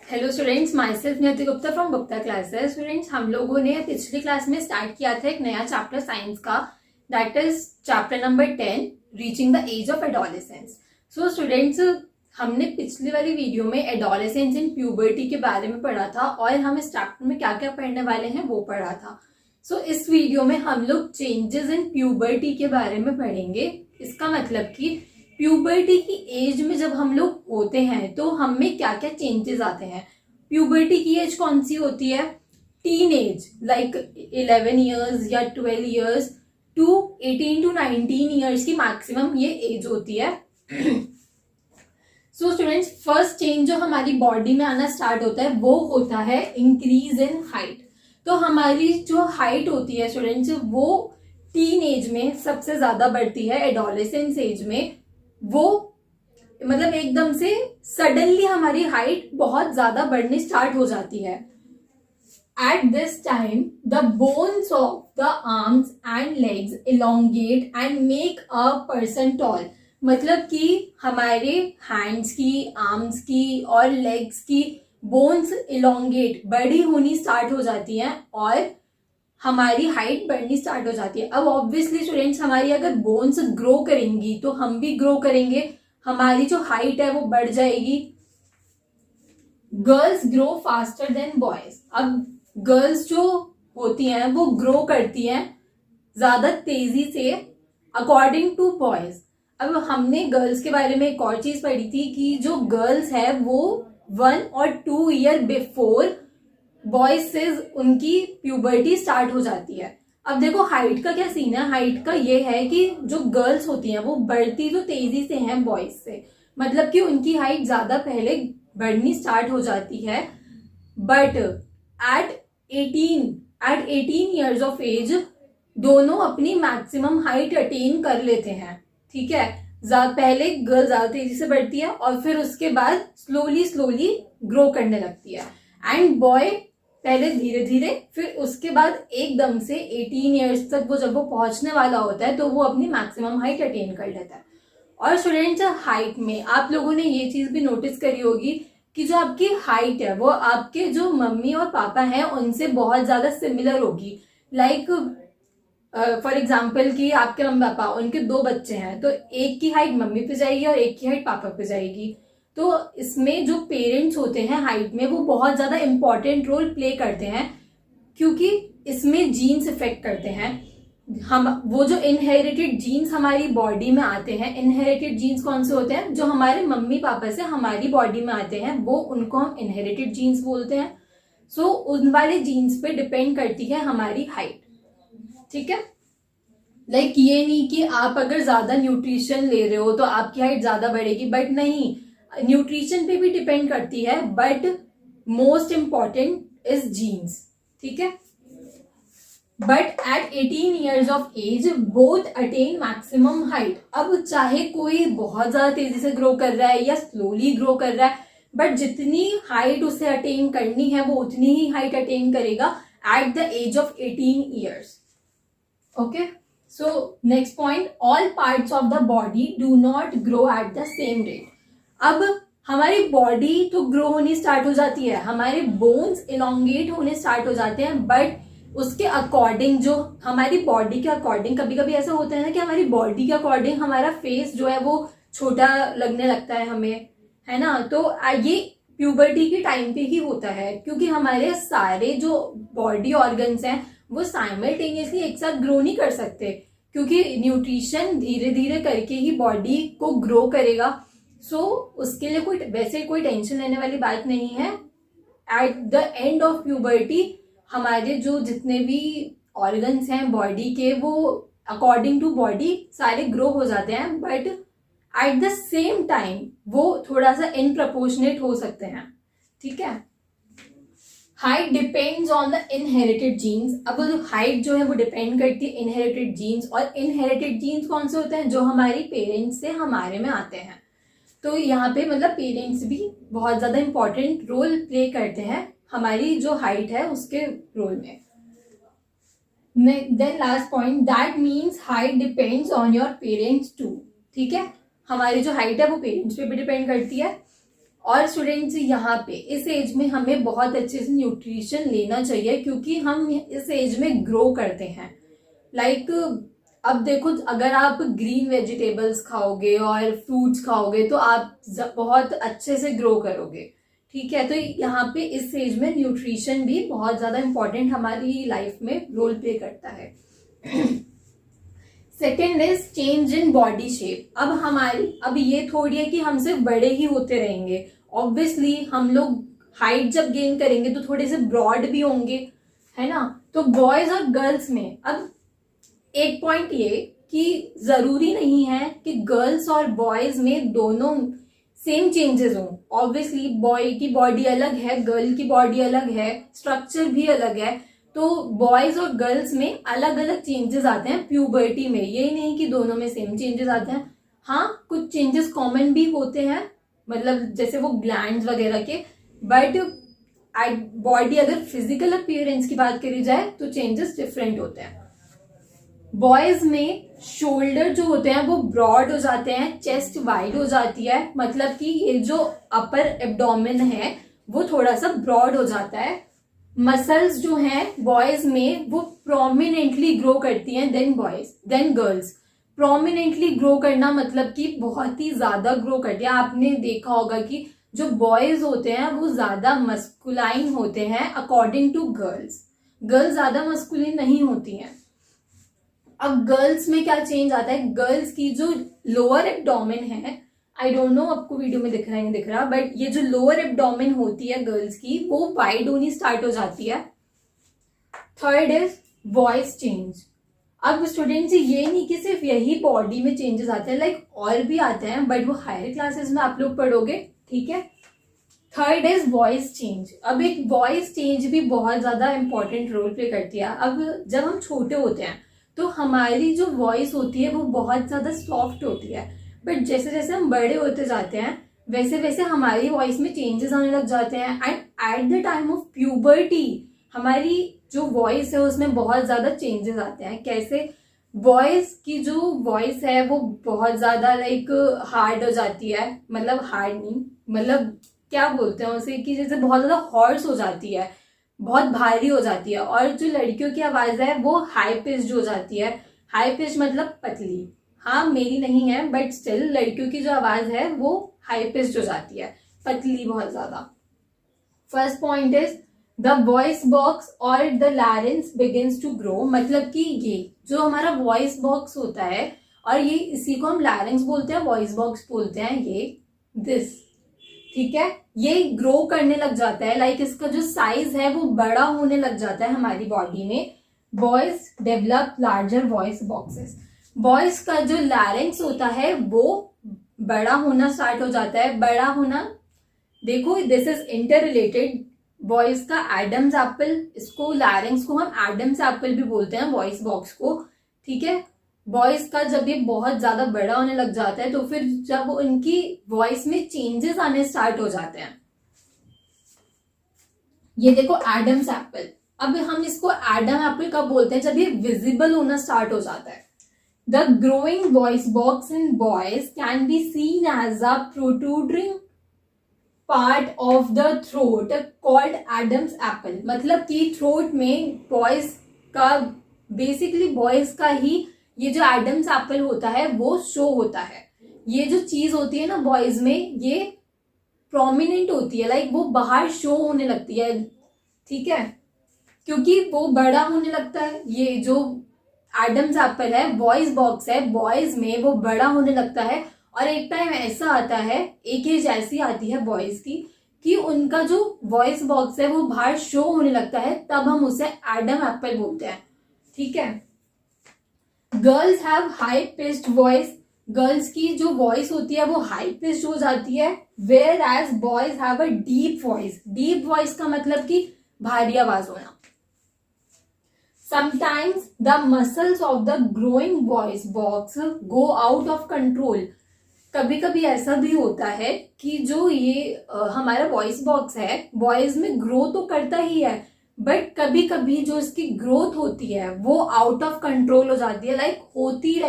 Hello students, my self नियति Gupta from Gupta classes. Students, हम लोगों ने पिछली क्लास में स्टार्ट किया था एक नया चैप्टर साइंस का, that is chapter number 10, reaching the age of adolescence. So students, हमने पिछली वाली वीडियो में एडोलेसेंस इन प्यूबर्टी के बारे में पढ़ा था और हम इस चैप्टर में क्या क्या पढ़ने वाले हैं वो पढ़ा था। सो इस वीडियो में हम लोग चेंजेस इन प्यूबर्टी के बारे में पढ़ेंगे। इसका मतलब कि प्यूबर्टी की एज में जब हम लोग होते हैं तो हम में क्या क्या चेंजेस आते हैं। प्यूबर्टी की एज कौन सी होती है? टीन एज, लाइक 11 ईयर्स या 12 ईयर्स टू 18 to 19 ईयर्स की मैक्सिमम ये एज होती है। सो स्टूडेंट्स, फर्स्ट चेंज जो हमारी बॉडी में आना स्टार्ट होता है वो होता है इंक्रीज इन हाइट। तो हमारी जो हाइट होती है स्टूडेंट्स, वो टीन एज में सबसे ज्यादा बढ़ती है। एडोलेसेंस एज में वो मतलब एकदम से सडनली हमारी हाइट बहुत ज्यादा बढ़नी स्टार्ट हो जाती है। At this time the bones of the arms and legs elongate and make a person tall. मतलब कि हमारे हैंड्स की, आर्म्स की और लेग्स की बोन्स इलोंगेट, बड़ी होनी स्टार्ट हो जाती हैं और हमारी हाइट बढ़नी स्टार्ट हो जाती है। अब ऑब्वियसली स्टूडेंट्स, हमारी अगर बोन्स ग्रो करेंगी तो हम भी ग्रो करेंगे, हमारी जो हाइट है वो बढ़ जाएगी। Girls grow faster than boys. अब गर्ल्स जो होती हैं वो ग्रो करती हैं ज्यादा तेजी से अकॉर्डिंग टू बॉयज। अब हमने गर्ल्स के बारे में एक और चीज पढ़ी थी कि जो गर्ल्स है वो 1 और 2 ईयर बिफोर बॉयज से उनकी प्यूबर्टी स्टार्ट हो जाती है। अब देखो हाइट का क्या सीन है। हाइट का ये है कि जो गर्ल्स होती हैं वो बढ़ती तो तेजी से हैं बॉयज से, मतलब कि उनकी हाइट ज्यादा पहले बढ़नी स्टार्ट हो जाती है। But at 18 years of age दोनों अपनी मैक्सिमम हाइट अटेन कर लेते हैं। ठीक है, पहले गर्ल ज्यादा तेजी से बढ़ती है और फिर उसके बाद स्लोली ग्रो करने लगती है, एंड बॉय पहले धीरे धीरे, फिर उसके बाद एकदम से 18 ईयर्स तक वो जब वो पहुंचने वाला होता है तो वो अपनी मैक्सिमम हाइट अटेन कर लेता है। और स्टूडेंट्स, हाइट में आप लोगों ने ये चीज भी नोटिस करी होगी कि जो आपकी हाइट है वो आपके जो मम्मी और पापा हैं उनसे बहुत ज्यादा सिमिलर होगी। लाइक फॉर एग्जाम्पल कि आपके मम्मी पापा, उनके 2 बच्चे हैं तो एक की हाइट मम्मी पे जाएगी और एक की हाइट पापा पे जाएगी। तो इसमें जो पेरेंट्स होते हैं हाइट में वो बहुत ज्यादा इंपॉर्टेंट रोल प्ले करते हैं, क्योंकि इसमें जीन्स इफेक्ट करते हैं। हम वो जो इनहेरिटेड जीन्स हमारी बॉडी में आते हैं, इनहेरिटेड जीन्स कौन से होते हैं? जो हमारे मम्मी पापा से हमारी बॉडी में आते हैं वो उनको हम इनहेरिटेड जीन्स बोलते हैं। सो उन वाले जीन्स पे डिपेंड करती है हमारी हाइट। ठीक है, लाइक ये नहीं कि आप अगर ज्यादा न्यूट्रिशन ले रहे हो तो आपकी हाइट ज्यादा बढ़ेगी, बट नहीं, न्यूट्रिशन पे भी डिपेंड करती है, but most important is genes. ठीक है, but at 18 years of age both attain maximum height. अब चाहे कोई बहुत ज्यादा तेजी से ग्रो कर रहा है या स्लोली ग्रो कर रहा है, बट जितनी हाइट उसे अटेन करनी है वो उतनी ही हाइट अटेन करेगा at the age of 18 years. Okay, so next point, all parts of the body do not grow at the same rate. अब हमारी बॉडी तो ग्रो होनी स्टार्ट हो जाती है, हमारे बोन्स इलोंगेट होने स्टार्ट हो जाते हैं, बट उसके अकॉर्डिंग, जो हमारी बॉडी के अकॉर्डिंग, कभी कभी ऐसा होता है ना कि हमारी बॉडी के अकॉर्डिंग हमारा फेस जो है वो छोटा लगने लगता है हमें, है ना। तो ये प्यूबर्टी के टाइम पे ही होता है, क्योंकि हमारे सारे जो बॉडी ऑर्गन्स हैं वो साइमल्टेनियसली एक साथ ग्रो नहीं कर सकते, क्योंकि न्यूट्रिशन धीरे धीरे करके ही बॉडी को ग्रो करेगा। सो उसके लिए कोई टेंशन लेने वाली बात नहीं है। At the end of puberty हमारे जो जितने भी ऑर्गन्स हैं बॉडी के वो अकॉर्डिंग टू बॉडी सारे ग्रो हो जाते हैं, but at the same time वो थोड़ा सा इनप्रपोर्शनेट हो सकते हैं। ठीक है, height depends on the inherited genes. अब जो हाइट जो है वो डिपेंड करती है इनहेरिटेड जीन्स, और इनहेरिटेड जीन्स कौन से होते हैं? जो हमारी पेरेंट्स से हमारे में आते हैं। तो यहाँ पे मतलब पेरेंट्स भी बहुत ज्यादा इंपॉर्टेंट रोल प्ले करते हैं हमारी जो हाइट है उसके रोल में। Then last point, that means height depends on your parents too. ठीक है, हमारी जो हाइट है वो पेरेंट्स पे भी डिपेंड करती है और स्टूडेंट्स यहाँ पे इस एज में हमें बहुत अच्छे से न्यूट्रिशन लेना चाहिए, क्योंकि हम इस एज में ग्रो करते हैं। लाइक अब देखो, अगर आप ग्रीन वेजिटेबल्स खाओगे और फ्रूट्स खाओगे तो आप बहुत अच्छे से ग्रो करोगे। ठीक है, तो यहाँ पे इस एज में न्यूट्रिशन भी बहुत ज्यादा इंपॉर्टेंट हमारी लाइफ में रोल प्ले करता है। Second is change in body shape. अब ये थोड़ी है कि हम सिर्फ बड़े ही होते रहेंगे। ऑब्वियसली हम लोग हाइट जब गेन करेंगे तो थोड़े से ब्रॉड भी होंगे, है ना। तो बॉयज और गर्ल्स में अब एक पॉइंट ये कि जरूरी नहीं है कि गर्ल्स और बॉयज में दोनों सेम चेंजेस हों। ऑब्वियसली बॉय की बॉडी अलग है, गर्ल की बॉडी अलग है, स्ट्रक्चर भी अलग है। तो बॉयज और गर्ल्स में अलग अलग चेंजेस आते हैं प्यूबर्टी में। यही नहीं कि दोनों में सेम चेंजेस आते हैं। हाँ, कुछ चेंजेस कॉमन भी होते हैं, मतलब जैसे वो ग्लैंड्स वगैरह के। बट बॉडी अगर फिजिकल अपीयरेंस की बात करी जाए तो चेंजेस डिफरेंट होते हैं। बॉयज में शोल्डर जो होते हैं वो ब्रॉड हो जाते हैं, चेस्ट वाइड हो जाती है, मतलब कि ये जो अपर एब्डोमेन है वो थोड़ा सा ब्रॉड हो जाता है। मसल्स जो हैं बॉयज में वो प्रोमिनेंटली ग्रो करती हैं देन गर्ल्स। प्रोमिनेंटली ग्रो करना मतलब कि बहुत ही ज्यादा ग्रो करती है। आपने देखा होगा कि जो बॉयज होते हैं वो ज्यादा मस्कुलाइन होते हैं अकॉर्डिंग टू गर्ल्स। गर्ल्स ज्यादा मस्कुलिन नहीं होती हैं। अब गर्ल्स में क्या चेंज आता है, गर्ल्स की जो लोअर एब्डोमेन है, आई डोंट नो आपको वीडियो में दिख रहा है नहीं दिख रहा, बट ये जो लोअर एब्डोमेन होती है गर्ल्स की वो वाइड होनी स्टार्ट हो जाती है। Third is voice change. अब स्टूडेंट्स ये नहीं कि सिर्फ यही बॉडी में चेंजेस आते हैं, लाइक और भी आते हैं, बट वो हायर क्लासेस में आप लोग पढ़ोगे। ठीक है, थर्ड इज वॉइस चेंज। अब एक वॉइस चेंज भी बहुत ज्यादा इंपॉर्टेंट रोल प्ले करती है। अब जब हम छोटे होते हैं तो हमारी जो वॉइस होती है वो बहुत ज्यादा सॉफ्ट होती है, बट जैसे जैसे हम बड़े होते जाते हैं वैसे वैसे हमारी वॉइस में चेंजेस आने लग जाते हैं। And at the time of puberty हमारी जो वॉइस है उसमें बहुत ज्यादा चेंजेस आते हैं। कैसे, बॉयज की जो वॉइस है वो बहुत ज्यादा लाइक हार्ड हो जाती है, मतलब हार्ड नहीं, मतलब क्या बोलते हैं उसे, कि जैसे बहुत ज्यादा हॉर्स हो जाती है, बहुत भारी हो जाती है। और जो लड़कियों की आवाज है वो हाई पिच्ड हो जाती है। हाई पिच मतलब पतली, हाँ मेरी नहीं है बट स्टिल लड़कियों की जो आवाज है वो हाई पिच्ड हो जाती है, पतली बहुत ज्यादा। First point is the voice box और the larynx begins to grow. मतलब कि ये जो हमारा वॉइस बॉक्स होता है, और ये इसी को हम लैरिंक्स बोलते हैं, वॉइस बॉक्स बोलते हैं, ये दिस, ठीक है, ये ग्रो करने लग जाता है। लाइक इसका जो साइज है वो बड़ा होने लग जाता है हमारी बॉडी में। Boys develop larger voice boxes. Boys का जो लैरिंक्स होता है वो बड़ा होना स्टार्ट हो जाता है। बड़ा होना, देखो this is inter related. Boys का एडम्स एप्पल, इसको लैरिंक्स को हम एडम्स एप्पल भी बोलते हैं, वॉइस बॉक्स को। ठीक है, बॉयज का जब ये बहुत ज्यादा बड़ा होने लग जाता है तो फिर जब उनकी वॉइस में चेंजेस आने स्टार्ट हो जाते हैं, ये देखो एडम्स एप्पल। अब हम इसको एडम एप्पल कब बोलते हैं, जब ये विजिबल होना स्टार्ट हो जाता है। The growing voice box in boys can be seen as a protruding part of the throat called Adam's apple. मतलब कि थ्रोट में बॉयज का, बेसिकली बॉयज का ही ये जो एडम्स एप्पल होता है वो शो होता है। ये जो चीज होती है ना बॉयज में, ये प्रोमिनेंट होती है, लाइक वो बाहर शो होने लगती है। ठीक है, क्योंकि वो बड़ा होने लगता है। ये जो एडम्स एप्पल है, वॉइस बॉक्स है, बॉयज में वो बड़ा होने लगता है। और एक टाइम ऐसा आता है, एक एज ऐसी आती है बॉयज की कि उनका जो वॉइस बॉक्स है वो बाहर शो होने लगता है, तब हम उसे एडम एप्पल बोलते हैं। ठीक है, girls have high pitched voice. Girls की जो वॉइस होती है वो हाई पिच्ड हो जाती है, whereas boys have a deep voice. Deep voice का मतलब कि भारी आवाज होना। Sometimes the muscles of the growing voice box go out of control. कभी कभी ऐसा भी होता है कि जो ये हमारा वॉइस बॉक्स है, वॉइस में ग्रो तो करता ही है, बट कभी कभी जो इसकी ग्रोथ होती है वो आउट ऑफ कंट्रोल हो जाती है। लाइक होती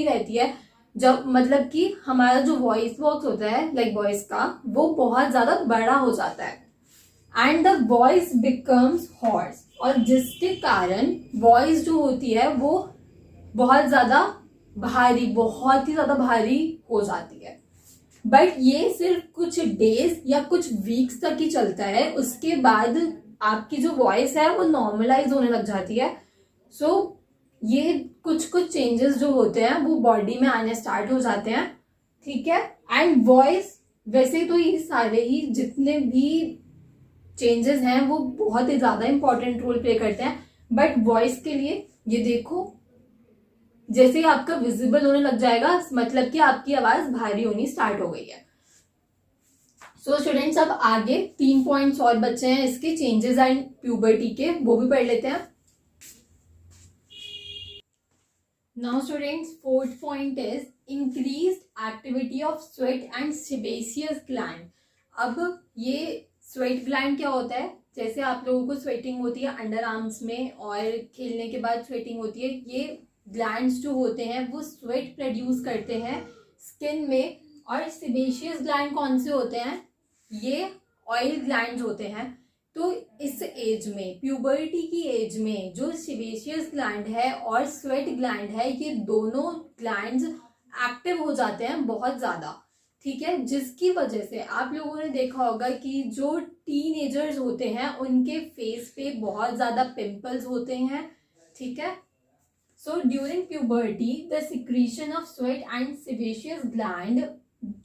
रहती है जब मतलब कि हमारा जो वॉइस बॉक्स होता है लाइक वॉइस का, वो बहुत ज्यादा बड़ा हो जाता है and the voice becomes horse, और जिसके कारण वॉइस जो होती है वो बहुत ज्यादा भारी, बहुत ही ज्यादा भारी हो जाती है। बट ये सिर्फ कुछ डेज या कुछ वीक्स तक ही चलता है, उसके बाद आपकी जो वॉइस है वो नॉर्मलाइज होने लग जाती है। सो ये कुछ कुछ चेंजेस जो होते हैं वो बॉडी में आने स्टार्ट हो जाते हैं, ठीक है। एंड वॉइस, वैसे तो ये सारे ही जितने भी चेंजेस हैं वो बहुत ही ज्यादा इंपॉर्टेंट रोल प्ले करते हैं, बट वॉइस के लिए ये देखो, जैसे ही आपका विजिबल होने लग जाएगा मतलब कि आपकी आवाज भारी होनी स्टार्ट हो गई है। सो स्टूडेंट्स, अब आगे 3 पॉइंट्स और बचे हैं इसके चेंजेस एंड प्यूबर्टी के, वो भी पढ़ लेते हैं। Now students, 4th point is increased activity of sweat and sebaceous gland. अब ये स्वेट ग्लैंड क्या होता है? जैसे आप लोगों को स्वेटिंग होती है अंडर आर्म्स में और खेलने के बाद स्वेटिंग होती है, ये ग्लैंड्स जो होते हैं वो स्वेट प्रोड्यूस करते हैं स्किन में। और सेबेशियस ग्लैंड कौन से होते हैं? ये ऑयल ग्लैंड्स होते हैं। तो इस एज में, प्यूबर्टी की एज में, जो सेबेशियस ग्लैंड है और स्वेट ग्लैंड है, ये दोनों ग्लैंड्स एक्टिव हो जाते हैं बहुत ज्यादा, ठीक है। जिसकी वजह से आप लोगों ने देखा होगा कि जो टीनेजर्स होते हैं उनके फेस पे बहुत ज्यादा पिंपल्स होते हैं, ठीक है। So during puberty the secretion of sweat and sebaceous gland,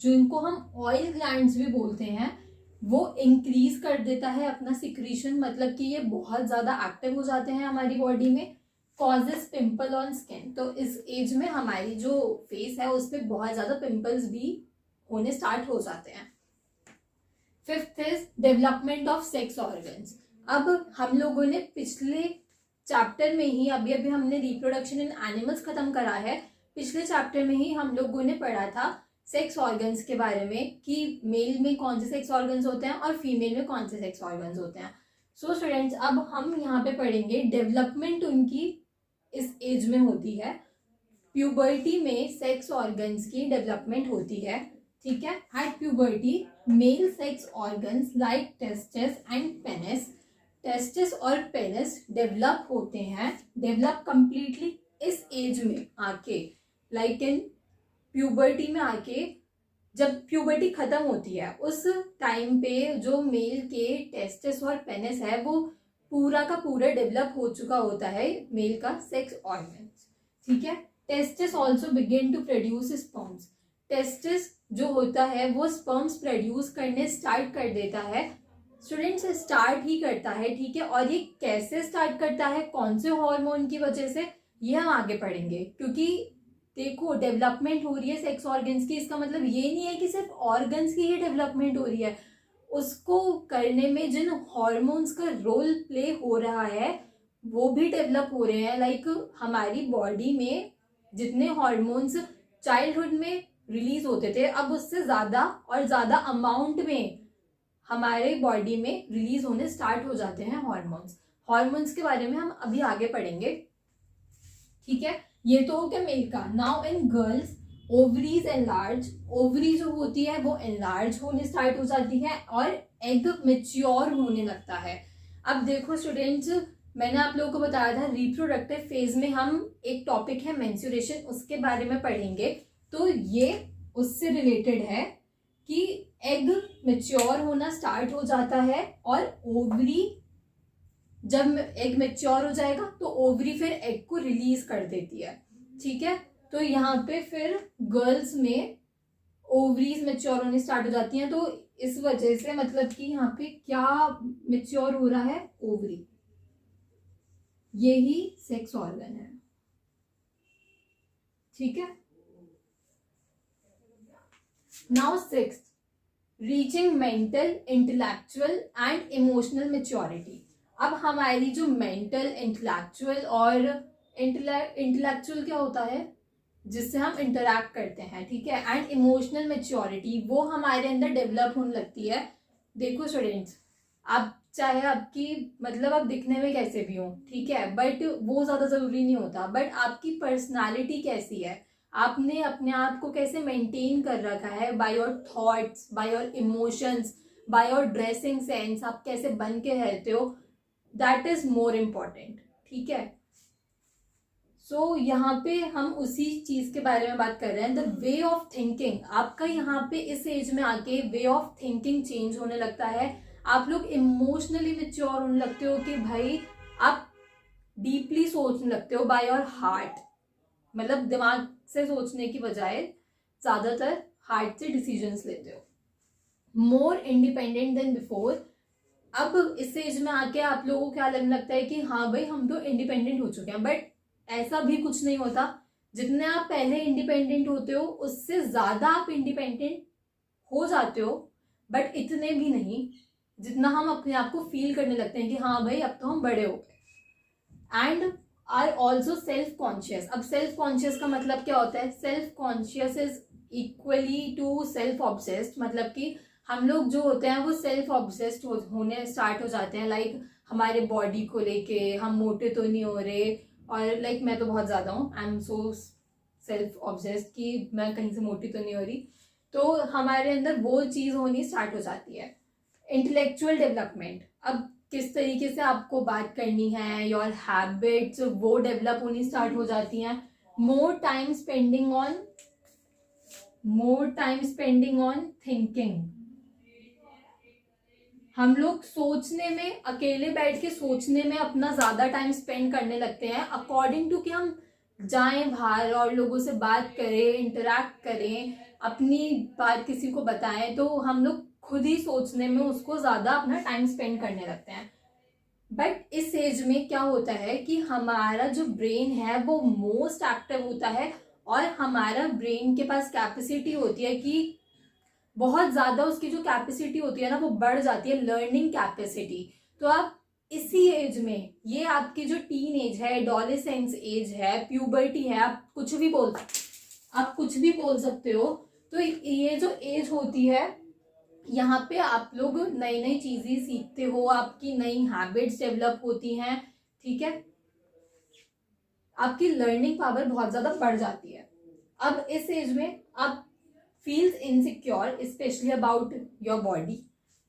जिनको हम ऑयल ग्लैंड्स भी बोलते हैं, वो इंक्रीज कर देता है अपना सिक्रीशन, मतलब कि ये बहुत ज्यादा एक्टिव हो जाते हैं हमारी बॉडी में, कॉजेस पिंपल ऑन स्किन। तो इस एज में हमारी जो फेस है उस पर बहुत ज्यादा पिंपल्स भी होने स्टार्ट हो जाते हैं। 5th is development of sex organs. अब हम लोगों ने पिछले चैप्टर में ही, अभी अभी हमने रिप्रोडक्शन इन एनिमल्स खत्म करा है, पिछले चैप्टर में ही हम लोगों ने पढ़ा था सेक्स ऑर्गन्स के बारे में कि मेल में कौन से सेक्स ऑर्गन्स होते हैं और फीमेल में कौन से सेक्स ऑर्गन्स होते हैं। सो स्टूडेंट्स, अब हम यहाँ पे पढ़ेंगे डेवलपमेंट उनकी इस एज में होती है। प्यूबर्टी में सेक्स ऑर्गन्स की डेवलपमेंट होती है, ठीक है। At puberty male sex organs like testis and penis, testis और पेनिस डेवलप होते हैं, डेवलप कंप्लीटली इस एज में आके, लाइक इन प्यूबर्टी में आके। जब प्यूबर्टी खत्म होती है उस टाइम पे जो मेल के टेस्टिस और पेनिस है वो पूरा का पूरा डेवलप हो चुका होता है, मेल का सेक्स ऑर्गन्स, ठीक है। Testis also begin to produce sperms, testis जो होता है वो स्पर्म्स प्रोड्यूस करने स्टार्ट कर देता है। स्टूडेंट्स, स्टार्ट ही करता है, ठीक है। और ये कैसे स्टार्ट करता है, कौन से हार्मोन की वजह से, ये हम आगे पढ़ेंगे। क्योंकि देखो, डेवलपमेंट हो रही है सेक्स ऑर्गन्स की, इसका मतलब ये नहीं है कि सिर्फ ऑर्गन्स की ही डेवलपमेंट हो रही है, उसको करने में जिन हॉर्मोन्स का रोल प्ले हो रहा है वो भी डेवलप हो रहे हैं। लाइक हमारी बॉडी में जितने हॉर्मोन्स चाइल्डहुड में रिलीज होते थे, अब उससे ज्यादा और ज्यादा अमाउंट में हमारे बॉडी में रिलीज होने स्टार्ट हो जाते हैं हॉर्मोन्स। हॉर्मोन्स के बारे में हम अभी आगे पढ़ेंगे, ठीक है। ये तो हो गया मेल का। Now in girls ovaries enlarge, ovary जो होती है वो एनलार्ज होने स्टार्ट हो जाती है और एग मेच्योर होने लगता है। अब देखो स्टूडेंट्स, मैंने आप लोगों को बताया था रिप्रोडक्टिव फेज में हम एक टॉपिक है मेंस्ट्रुएशन, उसके बारे में पढ़ेंगे। तो ये उससे रिलेटेड है कि एग मेच्योर होना स्टार्ट हो जाता है और ओवरी, जब एग मेच्योर हो जाएगा तो ओवरी फिर एग को रिलीज कर देती है, ठीक है। तो यहाँ पे फिर गर्ल्स में ओवरीज मेच्योर होने स्टार्ट हो जाती हैं। तो इस वजह से मतलब कि यहाँ पे क्या मेच्योर हो रहा है, ओवरी, यही सेक्स ऑर्गन है, ठीक है। Now 6th, reaching mental, intellectual and emotional maturity. अब हमारी जो मेंटल, इंटेलेक्चुअल और इंटेलेक्चुअल क्या होता है, जिससे हम इंटरैक्ट करते हैं, ठीक है, एंड इमोशनल मेच्योरिटी, वो हमारे अंदर डेवलप होने लगती है। देखो स्टूडेंट्स, आप चाहे आपकी मतलब आप दिखने में कैसे भी हो, ठीक है, बट वो ज्यादा जरूरी नहीं होता, बट आपकी पर्सनालिटी कैसी है, आपने अपने आप को कैसे मेंटेन कर रखा है, by your thoughts, by your emotions, by your dressing sense, आप कैसे बन के रहते हो, दैट इज मोर इम्पॉर्टेंट। ठीक है, सो यहाँ पे हम उसी चीज के बारे में बात कर रहे हैं, द वे ऑफ थिंकिंग। आपका यहाँ पे इस एज में आके वे ऑफ थिंकिंग चेंज होने लगता है, आप लोग इमोशनली मेच्योर होने लगते हो कि भाई आप डीपली सोचने लगते हो बाय योर हार्ट, मतलब दिमाग से सोचने की बजाय ज्यादातर हार्ट से डिसीजंस लेते हो, मोर इंडिपेंडेंट देन बिफोर। अब इस एज में आके आप लोगों को क्या लगने लगता है कि हाँ भाई हम तो इंडिपेंडेंट हो चुके हैं, बट ऐसा भी कुछ नहीं होता। जितने आप पहले इंडिपेंडेंट होते हो उससे ज्यादा आप इंडिपेंडेंट हो जाते हो, बट इतने भी नहीं जितना हम अपने आप को फील करने लगते हैं कि हाँ भाई अब तो हम बड़े हो गए। And are also self conscious. अब सेल्फ कॉन्शियस का मतलब क्या होता है? Self conscious is equally to self obsessed, मतलब कि हम लोग जो होते हैं वो सेल्फ ऑब्सेस्ड होने स्टार्ट हो जाते हैं, लाइक हमारे बॉडी को लेके, हम मोटे तो नहीं हो रहे, और लाइक मैं तो बहुत ज्यादा हूँ, I am so self obsessed कि मैं कहीं से मोटी तो नहीं हो रही, तो हमारे अंदर वो चीज होनी स्टार्ट हो जाती है। इंटेलेक्चुअल डेवलपमेंट, अब किस तरीके से आपको बात करनी है, योर हैबिट्स वो डेवलप होनी स्टार्ट हो जाती हैं। More time spending on thinking. हम लोग सोचने में, अकेले बैठ के सोचने में अपना ज्यादा टाइम स्पेंड करने लगते हैं, अकॉर्डिंग टू कि हम जाएं बाहर और लोगों से बात करें, इंटरेक्ट करें, अपनी बात किसी को बताएं, तो हम लोग खुद ही सोचने में उसको ज्यादा अपना टाइम स्पेंड करने लगते हैं। बट इस एज में क्या होता है कि हमारा जो ब्रेन है वो मोस्ट एक्टिव होता है, और हमारा ब्रेन के पास कैपेसिटी होती है कि बहुत ज्यादा उसकी जो कैपेसिटी होती है ना वो बढ़ जाती है, लर्निंग कैपेसिटी। तो आप इसी एज में, ये आपकी जो टीन एज है, एडोलेसेंस एज है, प्यूबर्टी है, आप कुछ भी बोल सकते हो, तो ये जो एज होती है यहाँ पे आप लोग नई नई चीजें सीखते हो, आपकी नई हैबिट्स डेवलप होती हैं। ठीक है, आपकी लर्निंग पावर बहुत ज्यादा बढ़ जाती है। अब इस एज में आप feels insecure specially about your body.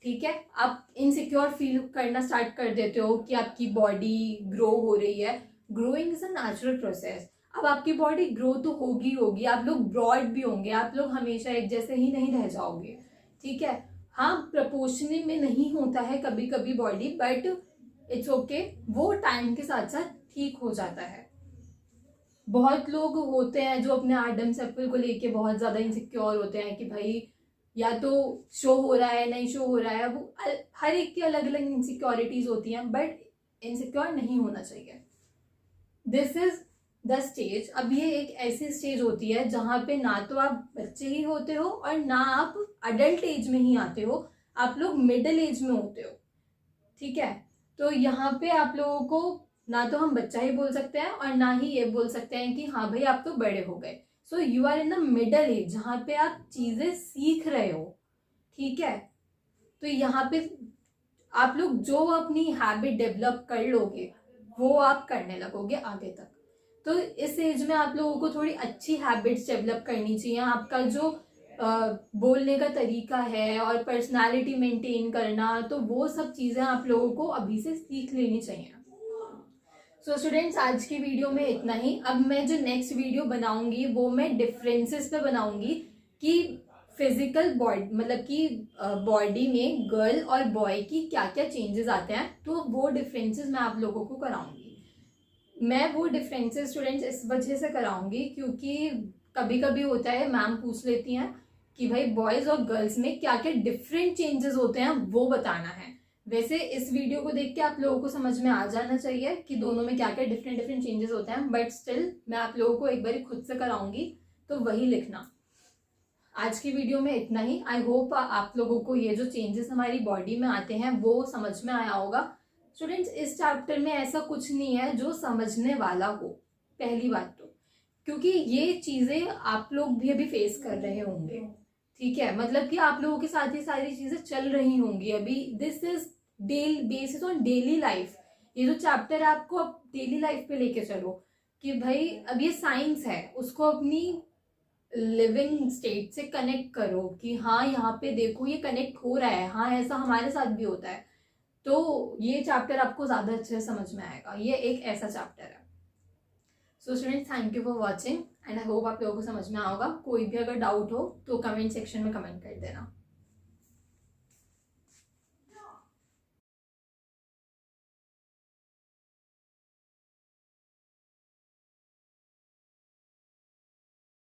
ठीक है, आप इनसिक्योर फील करना स्टार्ट कर देते हो कि आपकी बॉडी ग्रो हो रही है। Growing is a natural process. अब आपकी बॉडी ग्रो तो होगी, आप लोग ब्रॉड भी होंगे, आप लोग हमेशा एक जैसे ही नहीं रह जाओगे। ठीक है, हाँ प्रपोर्शनल में नहीं होता है कभी कभी बॉडी, बट इट्स ओके, वो टाइम के साथ साथ ठीक हो जाता है। बहुत लोग होते हैं जो अपने आर्डम सर्कल को लेके बहुत ज्यादा इनसिक्योर होते हैं कि भाई या तो शो हो रहा है, नहीं शो हो रहा है, वो हर एक की अलग अलग इनसिक्योरिटीज होती हैं, बट इनसिक्योर नहीं होना चाहिए। This is the stage. अब ये एक ऐसी स्टेज होती है जहां पे ना तो आप बच्चे ही होते हो और ना आप अडल्ट एज में ही आते हो, आप लोग मिडिल एज में होते हो। ठीक है, तो यहाँ पे आप लोगों को ना तो हम बच्चा ही बोल सकते हैं और ना ही ये बोल सकते हैं कि हाँ भाई आप तो बड़े हो गए। So you are in the middle age जहाँ पे आप चीजें सीख रहे हो। ठीक है, तो यहाँ पे आप लोग जो अपनी हैबिट डेवलप कर लोगे वो आप करने लगोगे आगे तक। तो इस एज में आप लोगों को थोड़ी अच्छी हैबिट्स डेवलप करनी चाहिए। आपका जो बोलने का तरीका है और पर्सनालिटी मेंटेन करना, तो वो सब चीजें आप लोगों को अभी से सीख लेनी चाहिए। सो स्टूडेंट्स, आज की वीडियो में इतना ही। अब मैं जो नेक्स्ट वीडियो बनाऊंगी वो मैं डिफरेंसेस पे बनाऊंगी कि फिजिकल बॉडी, मतलब कि बॉडी में गर्ल और बॉय की क्या क्या चेंजेस आते हैं, तो वो डिफरेंसेस मैं आप लोगों को कराऊंगी। मैं वो डिफरेंसेस स्टूडेंट्स इस वजह से कराऊंगी क्योंकि कभी कभी होता है मैम पूछ लेती हैं कि भाई बॉयज और गर्ल्स में क्या क्या डिफरेंट चेंजेस होते हैं वो बताना है। वैसे इस वीडियो को देख के आप लोगों को समझ में आ जाना चाहिए कि दोनों में क्या क्या डिफरेंट डिफरेंट चेंजेस होते हैं, बट स्टिल मैं आप लोगों को एक बार खुद से कराऊंगी, तो वही लिखना। आज की वीडियो में इतना ही। आई होप आप लोगों को ये जो चेंजेस हमारी बॉडी में आते हैं वो समझ में आया होगा। स्टूडेंट्स, इस चैप्टर में ऐसा कुछ नहीं है जो समझने वाला हो, पहली बात तो, क्योंकि ये चीजें आप लोग भी अभी फेस कर रहे होंगे। ठीक है, मतलब कि आप लोगों के साथ ही सारी चीजें चल रही होंगी अभी। This is basis on daily life. ये जो चैप्टर है आपको अब डेली लाइफ पे लेके चलो कि भाई अब ये साइंस है, उसको अपनी लिविंग स्टेट से कनेक्ट करो कि हाँ यहाँ पे देखो ये कनेक्ट हो रहा है, हाँ ऐसा हमारे साथ भी होता है, तो ये चैप्टर आपको ज़्यादा अच्छे से समझ में आएगा। ये एक ऐसा चैप्टर है। So students, thank you for watching and I hope आप लोगों को समझ में आएगा। कोई भी अगर डाउट हो तो कमेंट सेक्शन में कमेंट कर देना।